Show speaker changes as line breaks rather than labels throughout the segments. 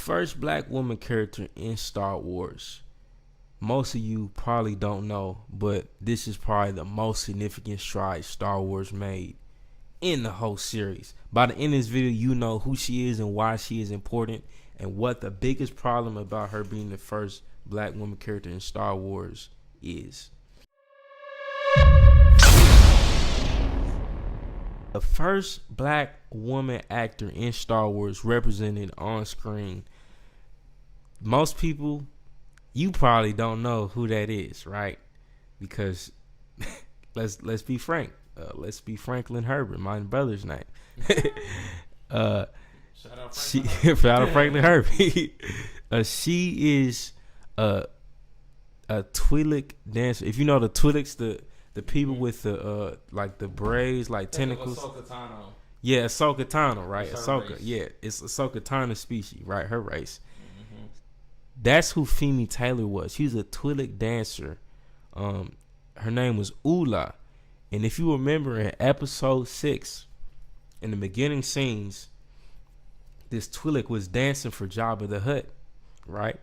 first black woman character in Star Wars. Most of you probably don't know, but this is probably the most significant stride Star Wars made in the whole series. By the end of this video, you know who she is and why she is important, and what the biggest problem about her being the first black woman character in Star Wars is. The first black woman actor in Star Wars represented on screen. Most people, you probably don't know who that is, right? Because let's be frank. Let's be Franklin Herbert, my brother's name.
Shout
out Franklin Herbert. She is a Twi'lek dancer. If you know the Twi'leks, the people with the like the braids, like tentacles.
Ahsoka Tano.
Yeah, Ahsoka Tano, right?
It's
Ahsoka.
race.
Yeah, it's Ahsoka Tano species, right? Her race. Mm-hmm. That's who Femi Taylor was. She was a Twi'lek dancer. Her name was Oola. And if you remember in episode 6, in the beginning scenes, this Twi'lek was dancing for Jabba the Hutt, right?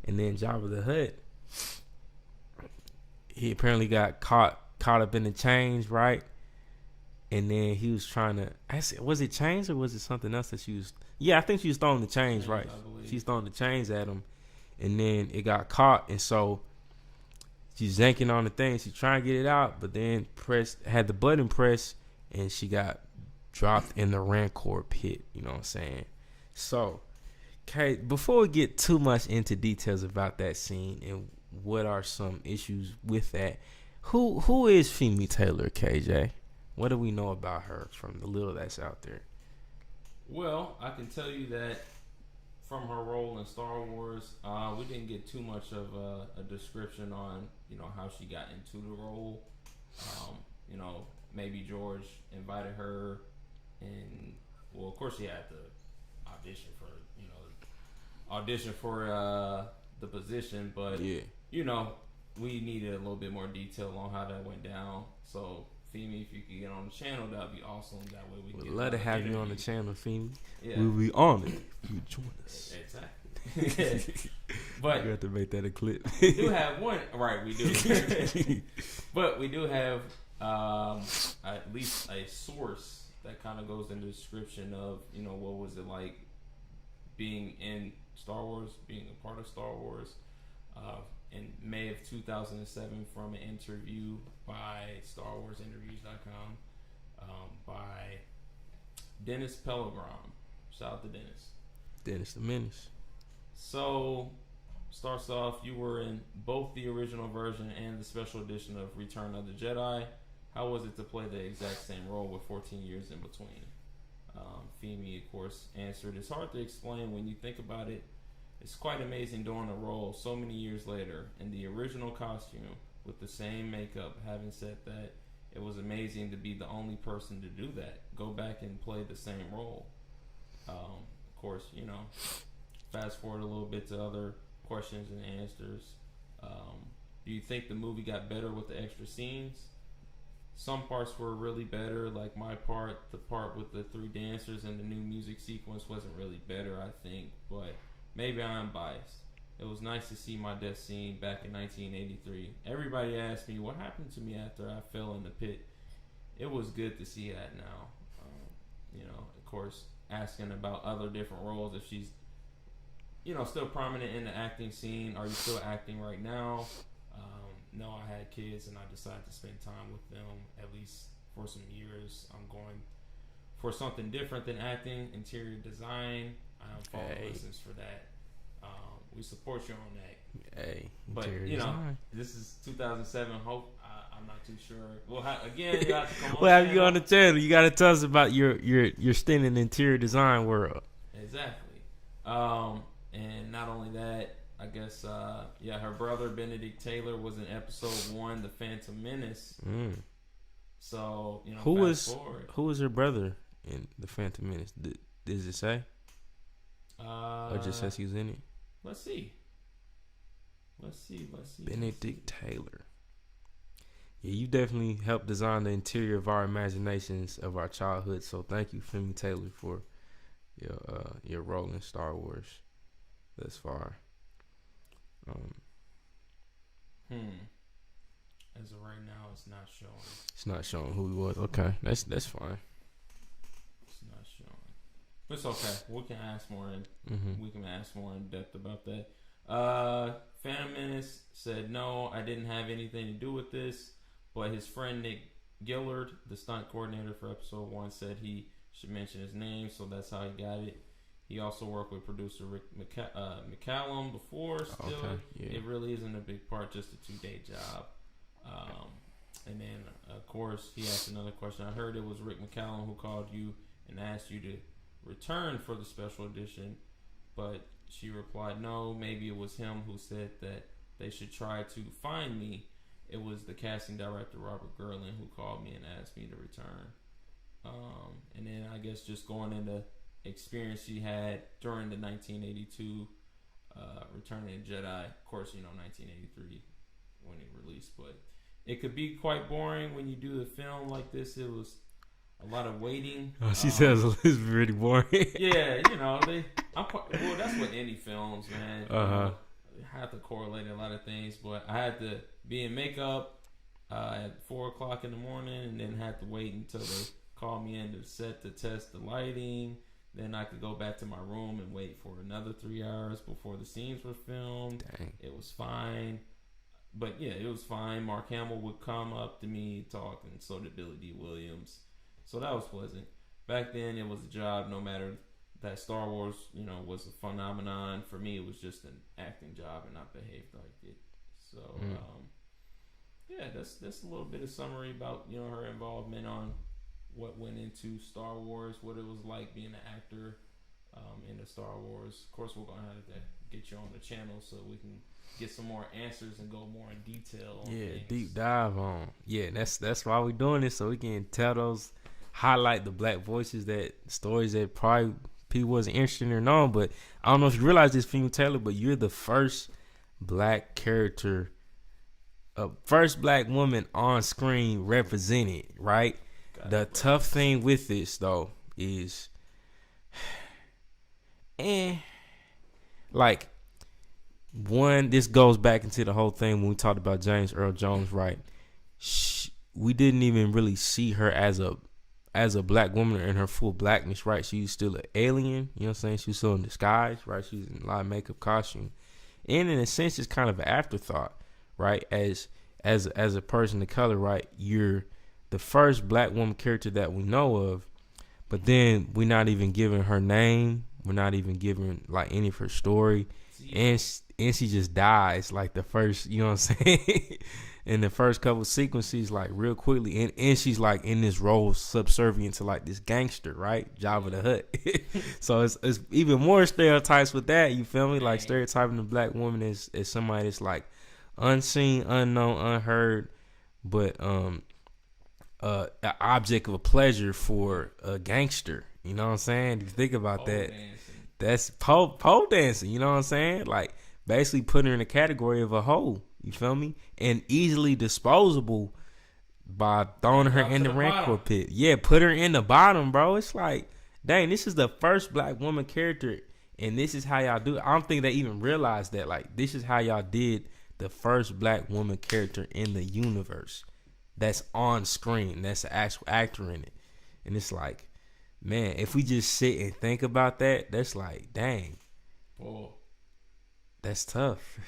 And then Jabba the Hutt, he apparently got caught up in the chains, right? And then he was trying to, was it chains or was it something else that she was? Yeah, I think she was throwing the chains, right? She's throwing the chains at him, and then it got caught, and so she's yanking on the thing. She's trying to get it out, but then had the button pressed, and she got dropped in the Rancor pit. You know what I'm saying? So, okay, before we get too much into details about that scene and what are some issues with that, who is Femi Taylor, KJ? What do we know about her from the little that's out there?
Well, I can tell you that from her role in Star Wars, we didn't get too much of a description on, how she got into the role. Maybe George invited her, and well, of course she had to audition for the position, but
yeah.
We needed a little bit more detail on how that went down. So, Femi, if you could get on the channel, that would be awesome. That way we
would love to have you on the channel, Femi.
Yeah.
We'll be honored if you join us.
Exactly. But
you have to make that a clip.
We do have one, right? We do, but we do have at least a source that kind of goes into the description of what was it like being in Star Wars, being a part of Star Wars. In May of 2007, from an interview by StarWarsInterviews.com by Dennis Pellegrom. Shout out to Dennis.
Dennis the Menace.
So, starts off, you were in both the original version and the special edition of Return of the Jedi. How was it to play the exact same role with 14 years in between? Femi, of course, answered, "It's hard to explain when you think about it. It's quite amazing doing a role so many years later in the original costume with the same makeup. Having said that, it was amazing to be the only person to do that. Go back and play the same role." Of course, fast forward a little bit to other questions and answers. Do you think the movie got better with the extra scenes? Some parts were really better, like my part. The part with the 3 dancers and the new music sequence wasn't really better, I think, but maybe I'm biased. It was nice to see my death scene back in 1983. Everybody asked me what happened to me after I fell in the pit. It was good to see that now. Of course, asking about other different roles. If she's, still prominent in the acting scene. Are you still acting right now? No, I had kids and I decided to spend time with them at least for some years. I'm going for something different than acting, interior design. I'm following lessons for that. We support you on that.
Hey,
but this is 2007. Hope I'm not too sure. Well, again, you got to come on.
Well, have you on the channel? You got to tell us about your stint in the interior design world.
Exactly. And not only that, I guess her brother Benedict Taylor was in episode 1, The Phantom Menace. So who
was her brother in The Phantom Menace? Does it say? Or just says he was in it?
Let's see.
Benedict Taylor. Yeah, you definitely helped design the interior of our imaginations of our childhood. So thank you, Femi Taylor, for your role in Star Wars. thus far.
As of right now, it's not showing.
It's not showing who he was. Okay, that's fine.
It's not showing. But it's okay. We can ask more. We can ask more in depth about that. Phantom Menace said, no, I didn't have anything to do with this, but his friend Nick Gillard, the stunt coordinator for episode 1, said he should mention his name, so that's how he got it. He also worked with producer Rick McCallum before. Still, It really isn't a big part, just a 2-day job. And then, of course, he asked another question. I heard it was Rick McCallum who called you and asked you to return for the special edition, but she replied, no, maybe it was him who said that they should try to find me. It was the casting director, Robert Gerlin, who called me and asked me to return. And then I guess just going into experience she had during the 1982 Return of the Jedi. Of course, 1983 when it released, but it could be quite boring when you do a film like this. It was a lot of waiting.
She says it's really boring.
Yeah, that's what indie films, man. I have to correlate a lot of things, but I had to be in makeup at 4:00 in the morning, and then had to wait until they called me in to set to test the lighting. Then I could go back to my room and wait for another 3 hours before the scenes were filmed.
Dang.
It was fine. But yeah, it was fine. Mark Hamill would come up to me, talk, and so did Billy D. Williams. So that was pleasant. Back then, it was a job. No matter that Star Wars, was a phenomenon. For me, it was just an acting job, and I behaved like it. So, yeah, that's a little bit of summary about her involvement on what went into Star Wars, what it was like being an actor into Star Wars. Of course, we're gonna have to get you on the channel so we can get some more answers and go more in detail on things.
Deep dive on. Yeah, that's why we're doing this, so we can highlight the black voices, that stories that probably people wasn't interested in or known. But I don't know if you realize this, Femi Taylor, but you're the first black character, first black woman on screen represented, right? The tough thing with this though is, this goes back into the whole thing when we talked about James Earl Jones, right? We didn't even really see her as a black woman in her full blackness, right? She was still an alien, you know what I'm saying? She was still in disguise, right? She was in a lot of makeup, costume. And in a sense, it's kind of an afterthought, right? As a person of color, right? You're the first black woman character that we know of, but then we're not even giving her name. We're not even giving any of her story. And she just dies the first, you know what I'm saying? In the first couple sequences, real quickly. And she's in this role subservient to this gangster, right? Jabba the Hutt. So it's even more stereotypes with that, you feel me? Stereotyping the black woman as somebody that's unseen, unknown, unheard, but an object of a pleasure for a gangster. You know what I'm saying? If you think about that, that's pole dancing. You know what I'm saying? Basically putting her in the category of a hoe. You feel me? And easily disposable by throwing her in the Rancor pit. Yeah, put her in the bottom, bro. It's dang, this is the first black woman character, and this is how y'all do it. I don't think they even realized that. This is how y'all did the first black woman character in the universe that's on screen, that's an actual actor in it. And it's man, if we just sit and think about that, that's dang.
Whoa.
That's tough.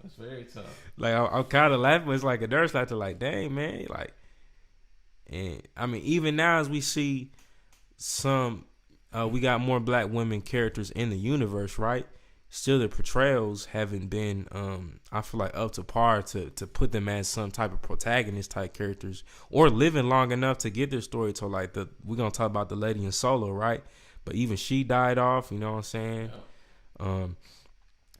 That's very tough.
I'm kind of laughing, but it's a nurse laughter, dang, man. And I mean, even now as we see some, we got more black women characters in the universe, right? Still, the portrayals haven't been, I feel up to par to put them as some type of protagonist type characters, or living long enough to get their story told. We're gonna talk about the lady in Solo, right? But even she died off. You know what I'm saying? Yeah.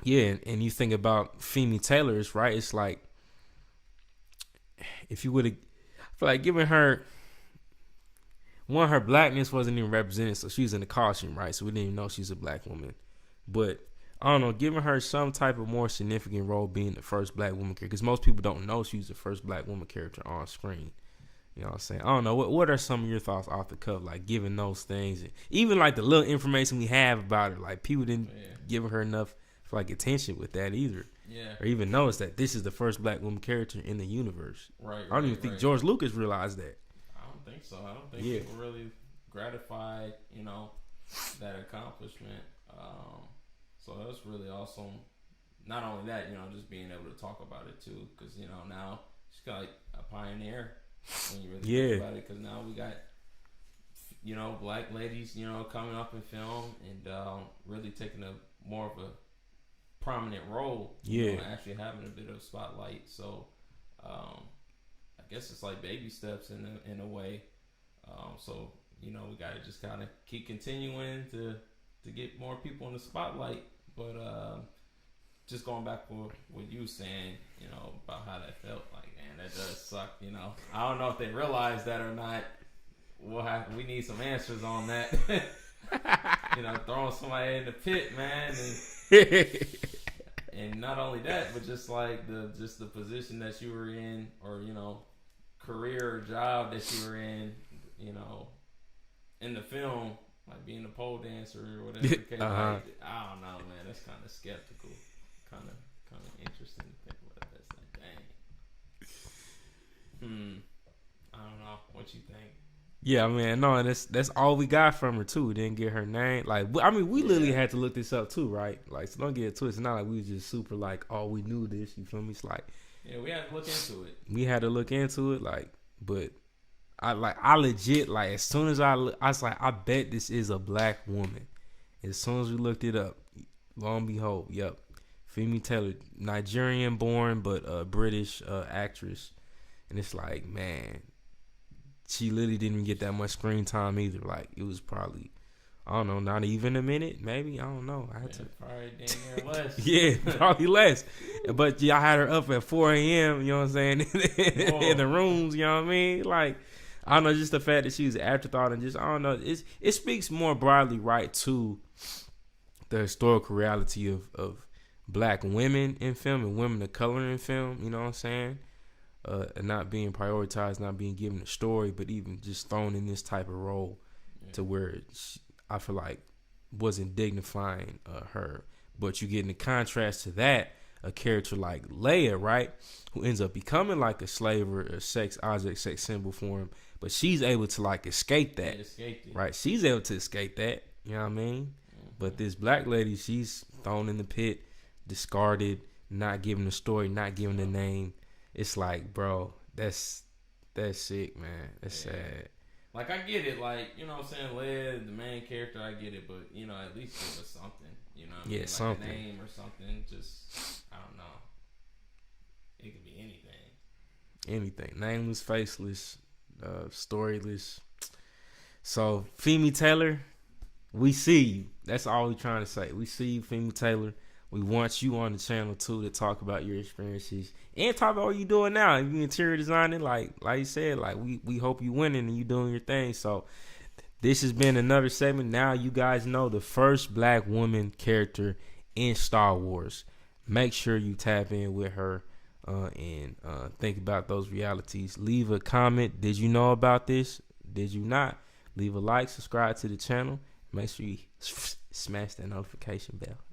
Yeah, and you think about Femi Taylor's, right? It's if you would have, I feel giving her one, her blackness wasn't even represented, so she was in the costume, right? So we didn't even know she's a black woman, but I don't know, giving her some type of more significant role being the first black woman character, because most people don't know she's the first black woman character on screen. You know what I'm saying? I don't know. What are some of your thoughts off the cuff, given those things, and even the little information we have about her, people didn't give her enough like attention with that either.
Yeah.
Or even notice that this is the first black woman character in the universe.
Right.
I don't even think George Lucas realized that.
I don't think so. I don't think people really gratified, that accomplishment. So that's really awesome. Not only that, just being able to talk about it too, because now she's got like a pioneer when you really think about it. Because now we got black ladies coming up in film and really taking a more of a prominent role. Actually having a bit of spotlight. So I guess it's like baby steps in a way. So we gotta just kind of keep continuing to get more people in the spotlight. But just going back to what you were saying, about how that felt, like, man, that does suck. I don't know if they realize that or not. We need some answers on that. Throwing somebody in the pit, man, and not only that, but just like the position that you were in, or career or job that you were in, in the film, like being a pole dancer or whatever. Like, I don't know, man. That's kind of skeptical, kind of interesting to think about. That's like, dang. I don't know what you think.
Yeah, man. No, and that's all we got from her too. We didn't get her name. Like, I mean, we literally had to look this up too, right? Like, so don't get it twisted. It's not like we was just super like, oh, we knew this. You feel me? It's like,
we had to look into it.
We had to look into it, like, but I legit, like, as soon as I was like, I bet this is a black woman. As soon as we looked it up, lo and behold, yep, Femi Taylor, Nigerian born but British actress, and it's like, man. She literally didn't get that much screen time either. Like, it was probably, I don't know, not even a minute, maybe. I don't know. I had to
probably damn near less.
Yeah, probably less. But I had her up at 4 a.m. You know what I'm saying? In the rooms. You know what I mean? Like, I don't know, just the fact that she was an afterthought, and just, I don't know. It speaks more broadly, right, to the historical reality of black women in film and women of color in film. You know what I'm saying? And not being prioritized, not being given a story, but even just thrown in this type of role to where I feel like wasn't dignifying her. But you get in the contrast to that, a character like Leia, right, who ends up becoming like a slave or a sex object, sex symbol for him, but she's able to like escape that, right? She's able to escape that, you know what I mean? But this black lady, she's thrown in the pit, discarded, not given a story, not given a name. It's like, bro, that's sick, man. That's sad.
Like, I get it. Like, you know what I'm saying? Leia, the main character, I get it. But, at least give us something. You know what I mean? Like
something.
A name or something. Just, I don't know. It could be anything.
Anything. Nameless, faceless, storyless. So, Femi Taylor, we see you. That's all we're trying to say. We see you, Femi Taylor. We want you on the channel too to talk about your experiences and talk about what you're doing now. If you interior designing, like you said, like we hope you winning and you doing your thing. So this has been another segment. Now you guys know the first black woman character in Star Wars. Make sure you tap in with her and think about those realities. Leave a comment. Did you know about this? Did you not? Leave a like, subscribe to the channel. Make sure you smash that notification bell.